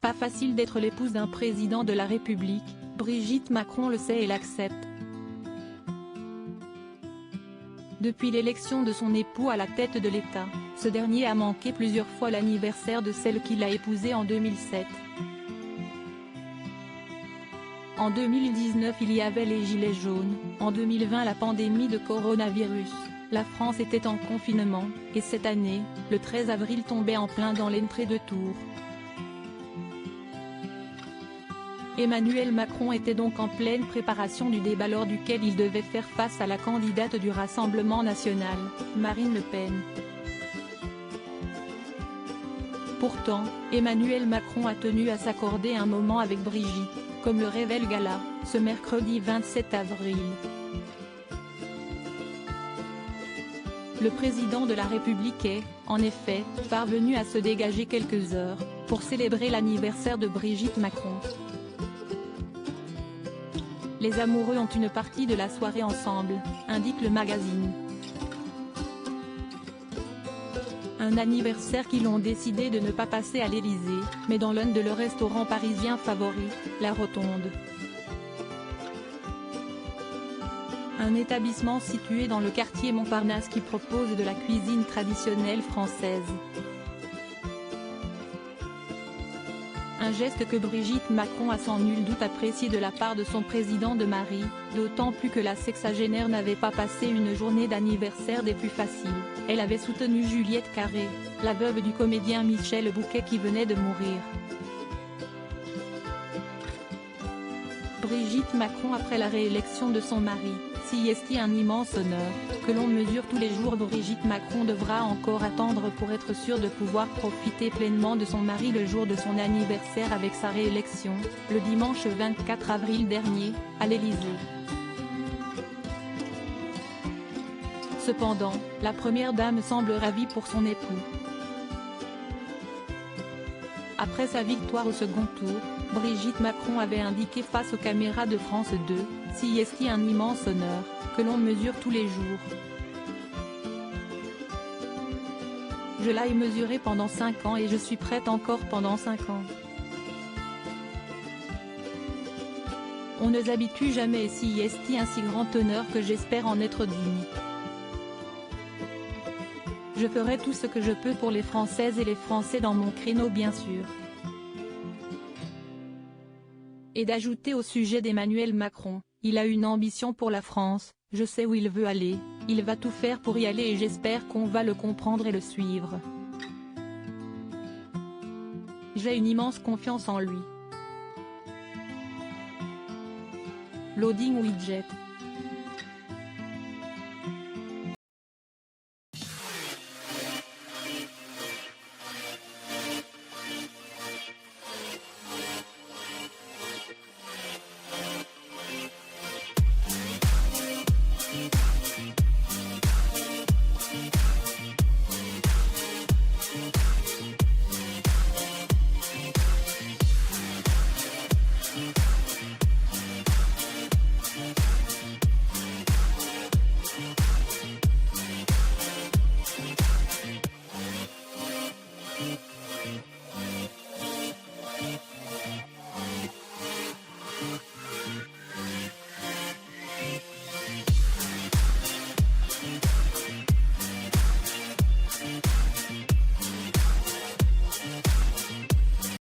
pas facile d'être l'épouse d'un président de la République, Brigitte Macron le sait et l'accepte. Depuis l'élection de son époux à la tête de l'État, ce dernier a manqué plusieurs fois l'anniversaire de celle qu'il a épousée en 2007. En 2019 il y avait les gilets jaunes, en 2020 la pandémie de coronavirus, la France était en confinement, et cette année, le 13 avril tombait en plein dans l'entrée de Tours. Emmanuel Macron était donc en pleine préparation du débat lors duquel il devait faire face à la candidate du Rassemblement national, Marine Le Pen. Pourtant, Emmanuel Macron a tenu à s'accorder un moment avec Brigitte, comme le révèle Gala, ce mercredi 27 avril. Le président de la République est, en effet, parvenu à se dégager quelques heures, pour célébrer l'anniversaire de Brigitte Macron. Les amoureux ont une partie de la soirée ensemble, indique le magazine. Un anniversaire qu'ils ont décidé de ne pas passer à l'Élysée, mais dans l'un de leurs restaurants parisiens favoris, la Rotonde. Un établissement situé dans le quartier Montparnasse qui propose de la cuisine traditionnelle française. Un geste que Brigitte Macron a sans nul doute apprécié de la part de son président de mari, d'autant plus que la sexagénaire n'avait pas passé une journée d'anniversaire des plus faciles. Elle avait soutenu Juliette Carré, la veuve du comédien Michel Bouquet qui venait de mourir. Brigitte Macron après la réélection de son mari, si est un immense honneur, que l'on mesure tous les jours. Brigitte Macron devra encore attendre pour être sûre de pouvoir profiter pleinement de son mari le jour de son anniversaire avec sa réélection, le dimanche 24 avril dernier, à l'Élysée. Cependant, la première dame semble ravie pour son époux. Après sa victoire au second tour, Brigitte Macron avait indiqué face aux caméras de France 2, « Si est un immense honneur, que l'on mesure tous les jours. Je l'ai mesuré pendant 5 ans et je suis prête encore pendant 5 ans. On ne s'habitue jamais et si est un si grand honneur que j'espère en être digne. Je ferai tout ce que je peux pour les Françaises et les Français dans mon créneau bien sûr. » Et d'ajouter au sujet d'Emmanuel Macron, il a une ambition pour la France, je sais où il veut aller, il va tout faire pour y aller et j'espère qu'on va le comprendre et le suivre. J'ai une immense confiance en lui. Loading widget.